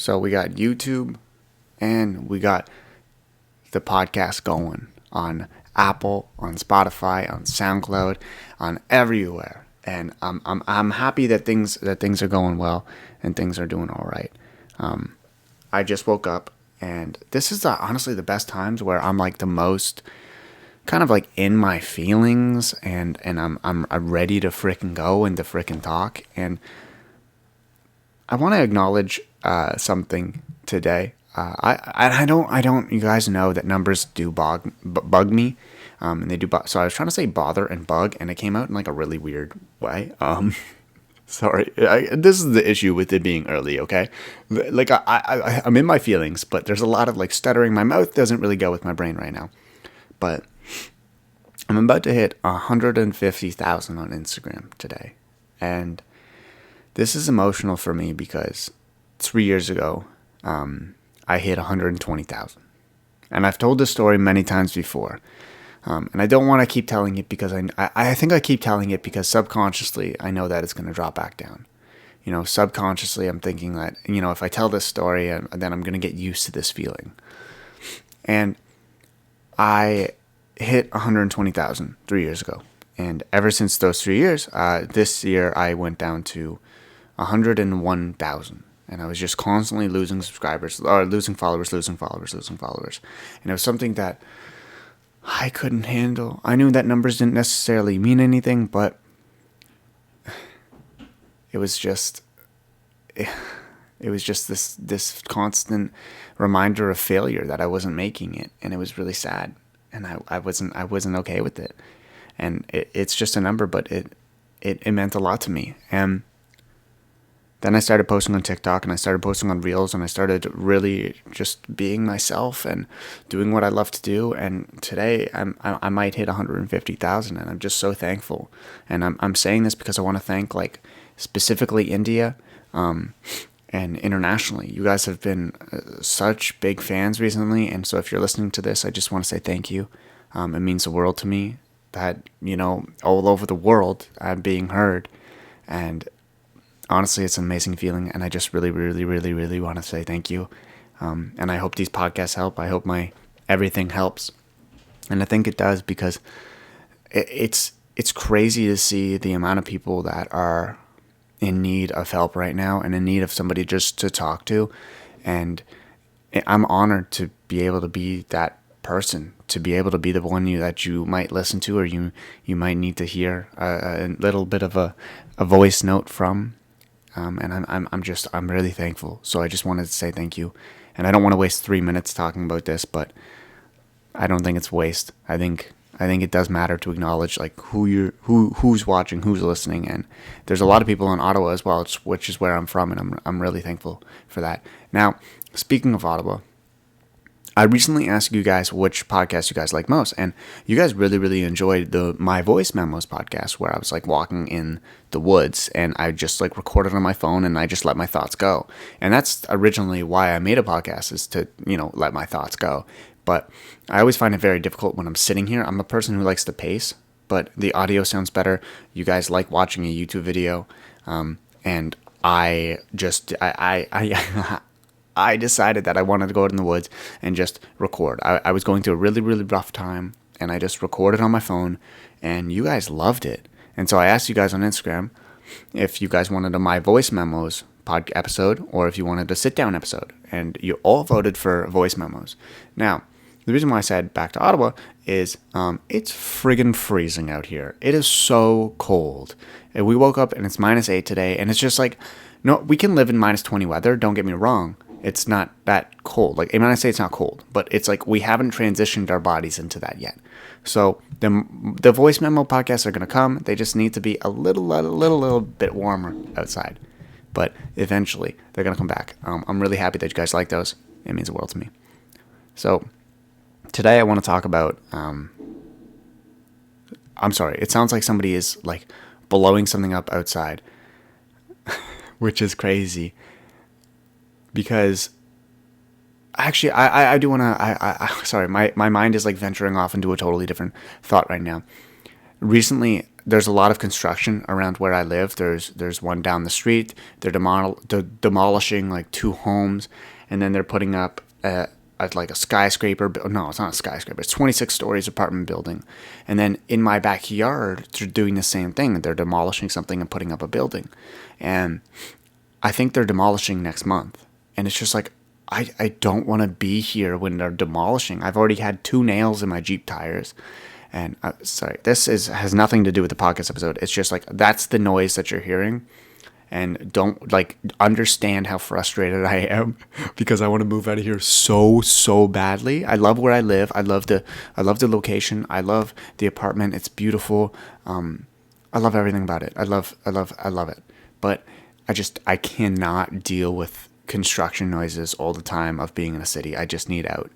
So we got YouTube and we got the podcast going on Apple, on Spotify, on SoundCloud, on everywhere. And I'm happy that things are going well and things are doing all right. I just woke up, and this is honestly the best times where I'm like the most kind of like in my feelings, and I'm ready to frickin' go and to frickin' talk. And I want to acknowledge something today. I don't. You guys know that numbers do bug me, and they do. So I was trying to say bother and bug, and it came out in like a really weird way. Sorry, this is the issue with it being early. Okay, like I'm in my feelings, but there's a lot of like stuttering. My mouth doesn't really go with my brain right now, but I'm about to hit 150,000 on Instagram today, and this is emotional for me because 3 years ago, I hit 120,000. And I've told this story many times before. And I don't want to keep telling it because I think I keep telling it because subconsciously I know that it's going to drop back down. You know, subconsciously I'm thinking that, you know, if I tell this story, then I'm going to get used to this feeling. And I hit 120,000 3 years ago. And ever since those 3 years, this year I went down to 101,000. And I was just constantly losing subscribers, or losing followers. And it was something that I couldn't handle. I knew that numbers didn't necessarily mean anything, but it was just this constant reminder of failure that I wasn't making it, and it was really sad. And I wasn't okay with it. And it's just a number, but it meant a lot to me. And then I started posting on TikTok, and I started posting on Reels, and I started really just being myself and doing what I love to do. And today I might hit 150,000, and I'm just so thankful. And I'm saying this because I want to thank like specifically India, and internationally. You guys have been such big fans recently, and so if you're listening to this, I just want to say thank you. It means the world to me that, you know, all over the world I'm being heard, and honestly, it's an amazing feeling, and I just really, really, really, really want to say thank you. And I hope these podcasts help. I hope my everything helps, and I think it does because it's crazy to see the amount of people that are in need of help right now and in need of somebody just to talk to. And I'm honored to be able to be that person, to be able to be the one that you might listen to, or you might need to hear a little bit of a voice note from. And I'm really thankful. So I just wanted to say thank you. And I don't want to waste 3 minutes talking about this, but I don't think it's waste. I think it does matter to acknowledge like who's watching, who's listening, and there's a lot of people in Ottawa as well, which is where I'm from, and I'm really thankful for that. Now, speaking of Ottawa, I recently asked you guys which podcast you guys like most, and you guys really, really enjoyed the My Voice Memos podcast, where I was like walking in the woods and I just like recorded on my phone and I just let my thoughts go. And that's originally why I made a podcast, is to, you know, let my thoughts go. But I always find it very difficult when I'm sitting here. I'm a person who likes to pace, but the audio sounds better. You guys like watching a YouTube video, and I decided that I wanted to go out in the woods and just record. I was going through a really, really rough time, and I just recorded on my phone, and you guys loved it. And so I asked you guys on Instagram if you guys wanted a My Voice Memos episode, or if you wanted a sit-down episode, and you all voted for voice memos. Now, the reason why I said back to Ottawa is it's friggin' freezing out here. It is so cold. And we woke up and it's -8 today, and it's just like, no, we can live in -20 weather, don't get me wrong. It's not that cold. Like, when I say it's not cold, but it's like we haven't transitioned our bodies into that yet. So the voice memo podcasts are going to come. They just need to be a little bit warmer outside. But eventually, they're going to come back. I'm really happy that you guys like those. It means the world to me. So today I want to talk about... I'm sorry. It sounds like somebody is like blowing something up outside, which is crazy. Because actually, I do want to... Sorry, my mind is like venturing off into a totally different thought right now. Recently, there's a lot of construction around where I live. There's one down the street. They're demolishing like 2 homes, and then they're putting up like a skyscraper. No, it's not a skyscraper. It's 26 stories apartment building, and then in my backyard, they're doing the same thing. They're demolishing something and putting up a building, and I think they're demolishing next month. And it's just like, I don't want to be here when they're demolishing. I've already had 2 nails in my Jeep tires. And sorry, has nothing to do with the podcast episode. It's just like, that's the noise that you're hearing. And don't like understand how frustrated I am because I want to move out of here so badly. I love where I live. I love the location. I love the apartment. It's beautiful. I love everything about it. I love it. But I cannot deal with construction noises all the time of being in a city. I just need out.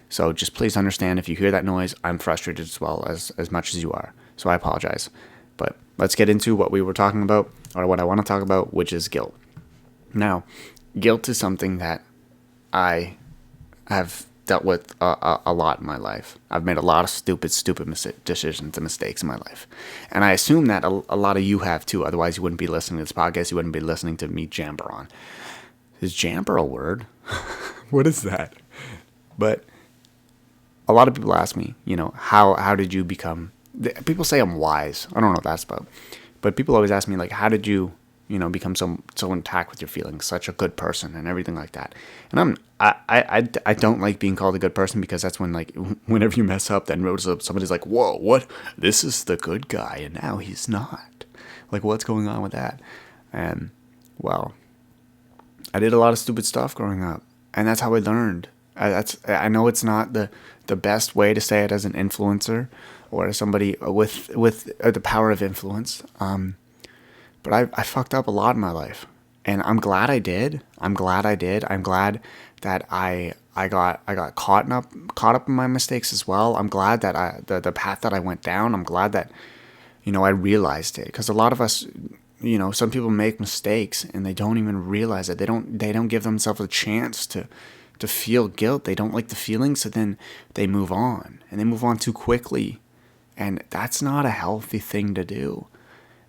So just please understand, if you hear that noise, I'm frustrated as well as much as you are. So I apologize. But let's get into what we were talking about, or what I want to talk about, which is guilt. Now, guilt is something that I have dealt with a lot in my life. I've made a lot of stupid decisions and mistakes in my life. And I assume that a lot of you have too. Otherwise, you wouldn't be listening to this podcast. You wouldn't be listening to me jamber on. Is jamber a word? What is that? But a lot of people ask me, how did you become... People say I'm wise. I don't know what that's about. But people always ask me, like, how did you, become so intact with your feelings, such a good person and everything like that. And I don't like being called a good person, because that's when, like, whenever you mess up, then somebody's like, whoa, what? This is the good guy, and now he's not. Like, what's going on with that? And, well, I did a lot of stupid stuff growing up, and that's how I learned. I know it's not the best way to say it as an influencer or as somebody with the power of influence. But I fucked up a lot in my life, and I'm glad I did. I'm glad that I got caught up in my mistakes as well. I'm glad that the path that I went down. I'm glad that I realized it, because a lot of us, some people make mistakes and they don't even realize it. They don't give themselves a chance to feel guilt. They don't like the feeling, so then they move on, and they move on too quickly. And that's not a healthy thing to do.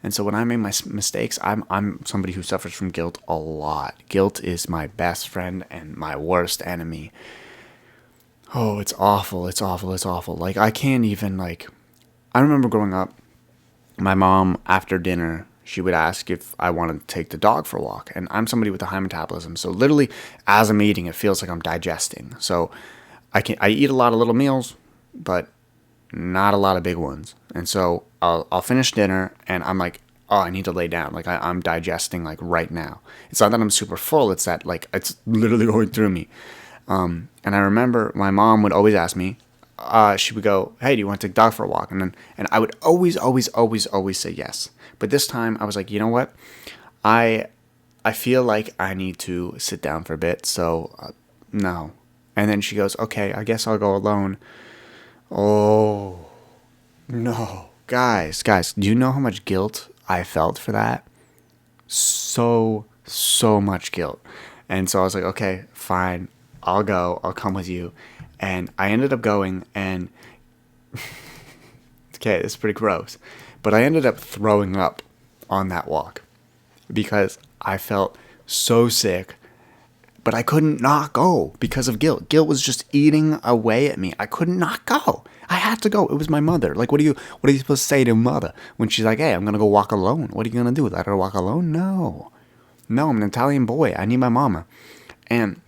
And so when I make my mistakes, I'm somebody who suffers from guilt a lot. Guilt is my best friend and my worst enemy. Oh, it's awful. It's awful. It's awful. Like, I can't even, like... I remember growing up, my mom, after dinner, she would ask if I wanted to take the dog for a walk. And I'm somebody with a high metabolism. So literally, as I'm eating, it feels like I'm digesting. So I eat a lot of little meals, but not a lot of big ones. And so I'll finish dinner, and I'm like, oh, I need to lay down. Like, I'm digesting, like, right now. It's not that I'm super full. It's that, like, it's literally going through me. And I remember my mom would always ask me, she would go, hey, do you want to take the dog for a walk? And I would always say yes. But this time I was like, you know what? I feel like I need to sit down for a bit. So no. And then she goes, okay, I guess I'll go alone. Oh, no. Guys, do you know how much guilt I felt for that? So much guilt. And so I was like, okay, fine. I'll go. I'll come with you. And I ended up going, and okay, it's pretty gross, but I ended up throwing up on that walk because I felt so sick, but I couldn't not go because of guilt. Guilt was just eating away at me. I could not go. I had to go. It was my mother. Like, what are you supposed to say to mother when she's like, hey, I'm going to go walk alone? What are you going to do? Let her walk alone? No, I'm an Italian boy. I need my mama. And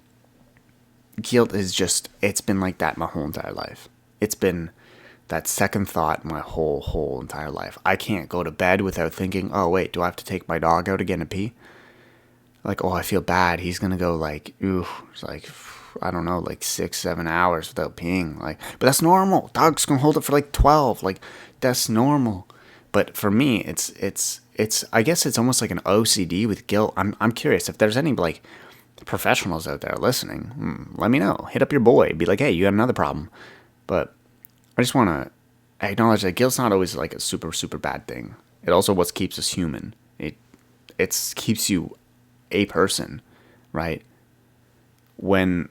guilt is just, it's been like that my whole entire life. It's been that second thought my whole entire life. I can't go to bed without thinking, oh, wait, do I have to take my dog out again to pee? Like, oh, I feel bad. He's going to go like, like, I don't know, like 6-7 hours without peeing. Like, but that's normal. Dogs can hold it for like 12. Like, that's normal. But for me, it's I guess it's almost like an OCD with guilt. I'm curious if there's any, like, professionals out there listening, let me know. Hit up your boy. Be like, hey, you got another problem. But I just want to acknowledge that guilt's not always like a super bad thing. It also what keeps us human. It keeps you a person, right? When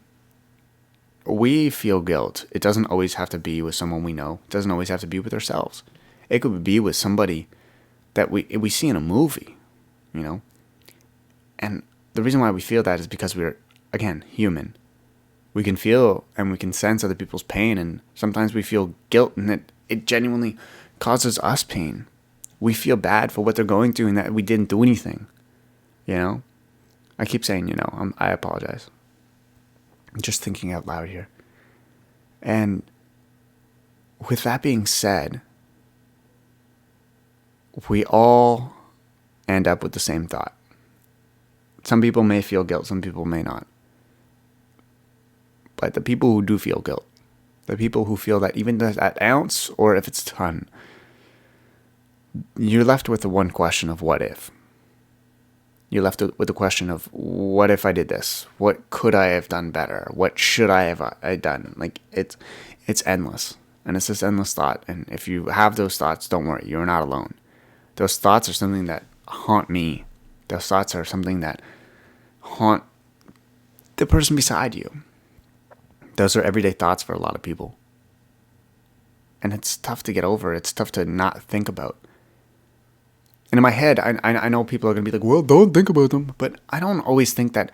we feel guilt, it doesn't always have to be with someone we know. It doesn't always have to be with ourselves. It could be with somebody that we see in a movie, you know? And the reason why we feel that is because we're, again, human. We can feel and we can sense other people's pain, and sometimes we feel guilt, and it genuinely causes us pain. We feel bad for what they're going through and that we didn't do anything, you know? I keep saying, I apologize. I'm just thinking out loud here. And with that being said, we all end up with the same thought. Some people may feel guilt, some people may not. But the people who do feel guilt, the people who feel that even that ounce, or if it's a ton, you're left with the one question of what if. You're left with the question of, what if I did this? What could I have done better? What should I have done? Like, it's endless. And it's this endless thought. And if you have those thoughts, don't worry, you're not alone. Those thoughts are something that haunt me. Those thoughts are something that haunt the person beside you. Those are everyday thoughts for a lot of people. And it's tough to get over. It's tough to not think about. And in my head, I know people are going to be like, well, don't think about them. But I don't always think that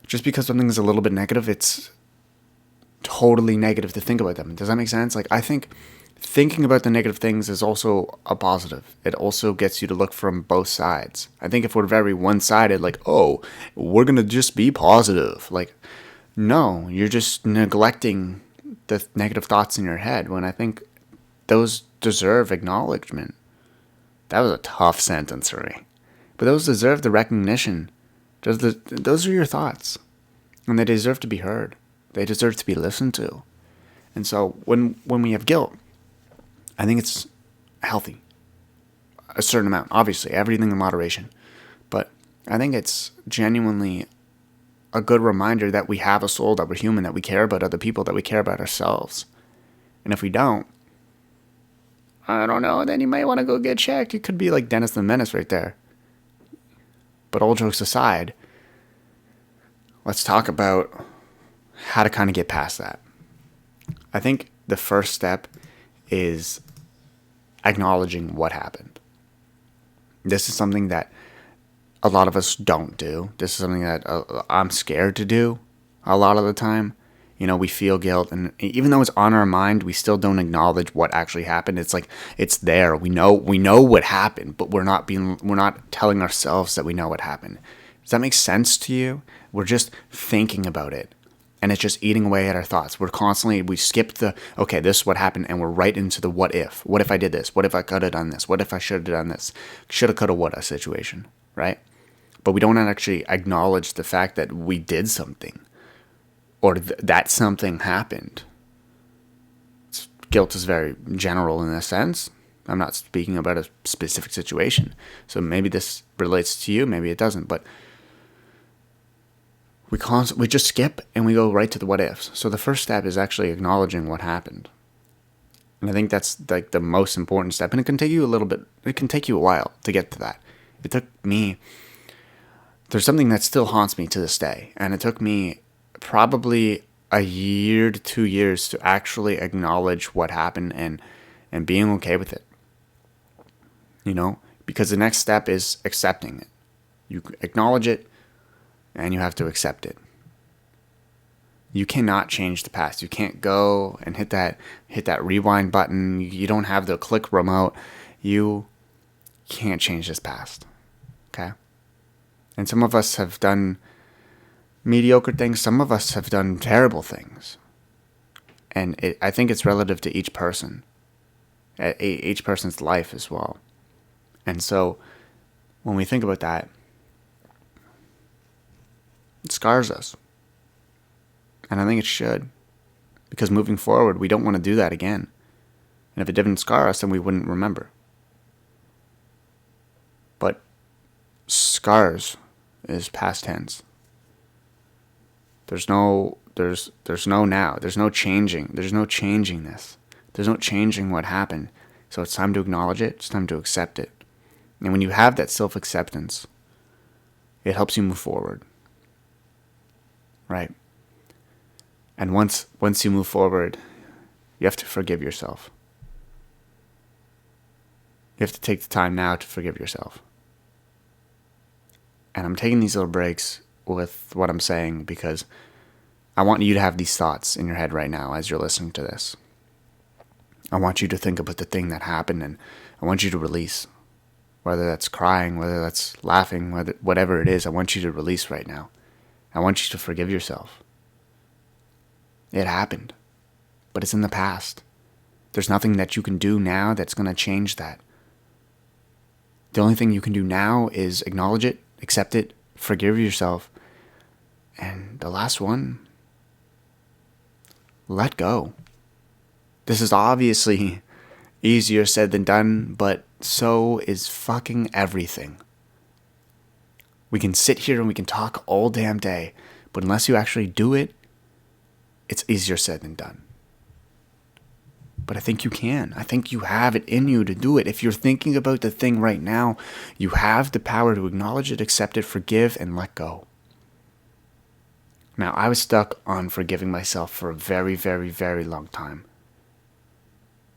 just because something is a little bit negative, it's totally negative to think about them. Does that make sense? Like, I think thinking about the negative things is also a positive. It also gets you to look from both sides. I think if we're very one-sided, like, oh, we're going to just be positive. Like, no, you're just neglecting the negative thoughts in your head, when I think those deserve acknowledgement. That was a tough sentence for me. But those deserve the recognition. Those are your thoughts. And they deserve to be heard. They deserve to be listened to. And so when we have guilt, I think it's healthy. A certain amount, obviously, everything in moderation. But I think it's genuinely a good reminder that we have a soul, that we're human, that we care about other people, that we care about ourselves. And if we don't, I don't know, then you might want to go get checked. You could be like Dennis the Menace right there. But all jokes aside, let's talk about how to kind of get past that. I think the first step is acknowledging what happened. This is something that a lot of us don't do. This is something that I'm scared to do a lot of the time. We feel guilt, and even though it's on our mind, we still don't acknowledge what actually happened. It's like, it's there. We know what happened, but we're not telling ourselves that we know what happened. Does that make sense to you? We're just thinking about it, and it's just eating away at our thoughts. We skip okay, this is what happened, and we're right into the what if. What if I did this? What if I could have done this? What if I should have done this? Shoulda, coulda, woulda situation, right? But we don't actually acknowledge the fact that we did something, or that something happened. Guilt is very general in a sense. I'm not speaking about a specific situation. So maybe this relates to you, maybe it doesn't. But we just skip and we go right to the what ifs. So the first step is actually acknowledging what happened. And I think that's like the most important step. And it can take you a while to get to that. It took me, there's something that still haunts me to this day. And it took me probably a year to 2 years to actually acknowledge what happened and being okay with it. Because the next step is accepting it. You acknowledge it and you have to accept it. You cannot change the past. You can't go and hit that rewind button. You don't have the click remote. You can't change this past. Okay? And some of us have done mediocre things. Some of us have done terrible things. And I think it's relative to each person. Each person's life as well. And so when we think about that, it scars us. And I think it should. Because moving forward, we don't want to do that again. And if it didn't scar us, then we wouldn't remember. But scars is past tense. There's no now. There's no changing. There's no changing this. There's no changing what happened. So it's time to acknowledge it. It's time to accept it. And when you have that self-acceptance, it helps you move forward. Right? And once you move forward, you have to forgive yourself. You You have to take the time now to forgive yourself. And I'm taking these little breaks with what I'm saying because I want you to have these thoughts in your head right now as you're listening to this. I want you to think about the thing that happened, and I want you to release. Whether that's crying, whether that's laughing, whatever it is, I want you to release right now. I want you to forgive yourself. It happened, but it's in the past. There's nothing that you can do now that's going to change that. The only thing you can do now is acknowledge it, accept it, forgive yourself, and the last one, let go. This is obviously easier said than done, but so is fucking everything. We can sit here and we can talk all damn day, but unless you actually do it, it's easier said than done. But I think you can. I think you have it in you to do it. If you're thinking about the thing right now, you have the power to acknowledge it, accept it, forgive, and let go. Now, I was stuck on forgiving myself for a very, very, very long time.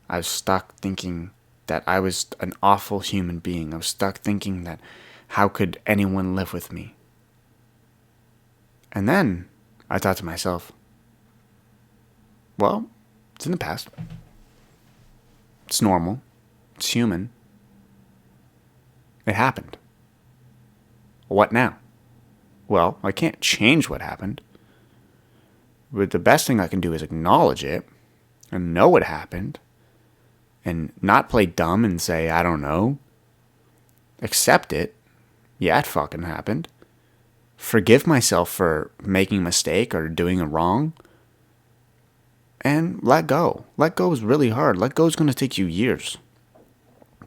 I was stuck thinking that I was an awful human being. I was stuck thinking that how could anyone live with me? And then I thought to myself, well, it's in the past. It's normal. It's human. It happened. What now? Well, I can't change what happened. But the best thing I can do is acknowledge it and know what happened and not play dumb and say, I don't know. Accept it. Yeah, it fucking happened. Forgive myself for making a mistake or doing it wrong. And let go. Let go is really hard. Let go is going to take you years.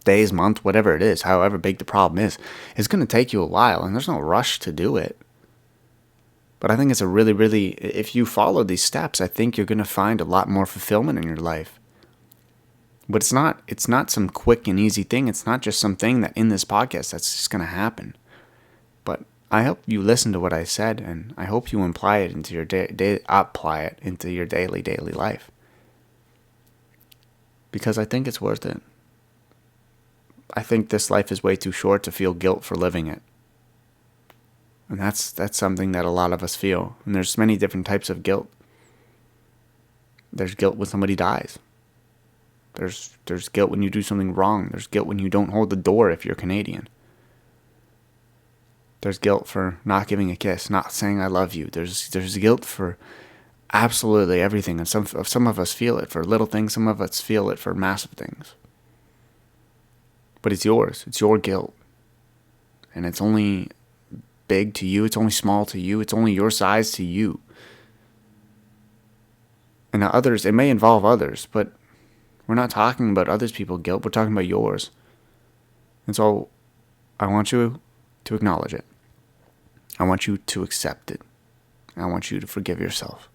Days, months, whatever it is, however big the problem is. It's going to take you a while, and there's no rush to do it. But I think it's a really, really, if you follow these steps, I think you're going to find a lot more fulfillment in your life. But it's not some quick and easy thing. It's not just something that in this podcast that's just going to happen. But I hope you listen to what I said, and I hope you apply it into your daily life. Because I think it's worth it. I think this life is way too short to feel guilt for living it. And that's something that a lot of us feel. And there's many different types of guilt. There's guilt when somebody dies. There's guilt when you do something wrong. There's guilt when you don't hold the door if you're Canadian. There's guilt for not giving a kiss, not saying I love you. There's guilt for absolutely everything. And some of us feel it for little things. Some of us feel it for massive things. But it's yours. It's your guilt. And it's only big to you. It's only small to you. It's only your size to you. And others, it may involve others, but we're not talking about others people's guilt. We're talking about yours. And so I want you to acknowledge it. I want you to accept it. I want you to forgive yourself.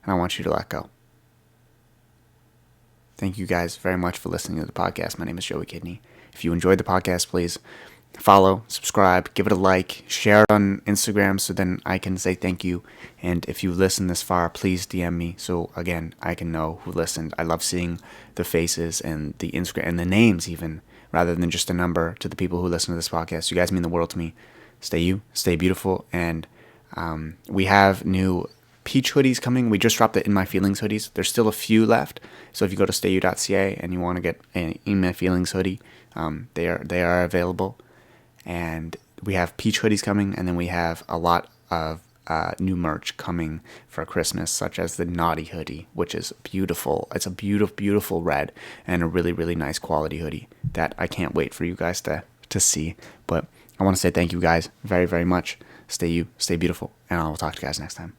And I want you to let go. Thank you guys very much for listening to the podcast. My name is Joey Kidney. If you enjoyed the podcast, please follow, subscribe, give it a like, share it on Instagram so then I can say thank you. And if you listened this far, please DM me so again I can know who listened. I love seeing the faces and the Instagram and the names even, rather than just a number, to the people who listen to this podcast. You guys mean the world to me. Stay you, stay beautiful, and we have new peach hoodies coming. We just dropped the In My Feelings hoodies. There's still a few left, so if you go to stayu.ca and you want to get an In My Feelings hoodie, they are available. And we have peach hoodies coming, and then we have a lot of new merch coming for Christmas, such as the Naughty hoodie, which is beautiful. It's a beautiful, beautiful red and a really, really nice quality hoodie that I can't wait for you guys to see. But I want to say thank you guys very, very much. Stay you, stay beautiful, and I will talk to you guys next time.